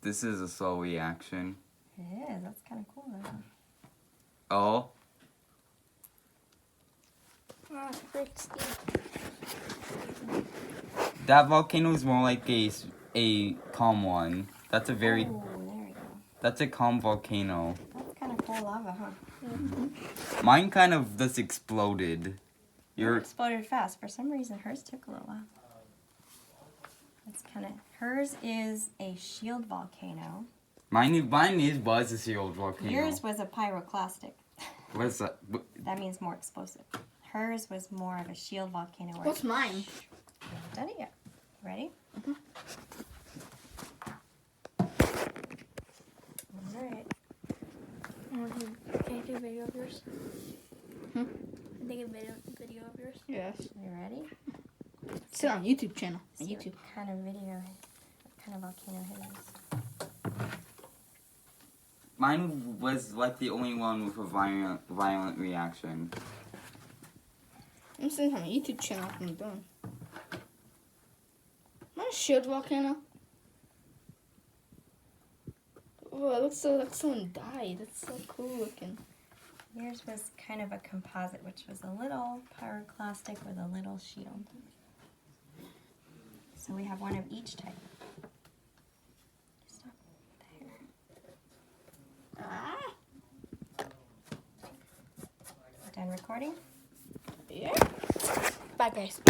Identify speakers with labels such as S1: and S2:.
S1: This is a slow reaction.
S2: It is. That's kind of cool, though.
S1: Oh.
S3: Oh, it breaks deep.
S1: That volcano is more like a calm one. That's a very...
S2: Oh, there we go.
S1: That's a calm volcano.
S2: That's kind of cool lava, huh?
S3: Mm-hmm.
S1: Mine kind of just exploded.
S2: Yours exploded fast. For some reason, hers took a little while. It's kind of... Hers is a shield volcano.
S1: Mine was a shield volcano.
S2: Yours was a pyroclastic.
S1: What's that?
S2: That means more explosive. Hers was more of a shield volcano.
S3: What's mine?
S2: You haven't done it yet. Ready?
S3: Mm-hmm.
S2: All right.
S3: Can I do a video of yours?
S2: Hmm?
S3: Can I take a video of yours?
S2: Yes. You ready?
S3: It's on YouTube channel. On
S2: See
S3: YouTube.
S2: what kind of video, what kind of volcano it is.
S1: Mine was like the only one with a violent reaction.
S3: I'm seeing on my YouTube channel when I'm done. Am I a shield volcano? Oh, it looks like someone died. That's so cool looking.
S2: Yours was kind of a composite, which was a little pyroclastic with a little shield. So we have one of each type. Stop there.
S3: Ah.
S2: Done recording?
S3: Yeah. Bye, guys.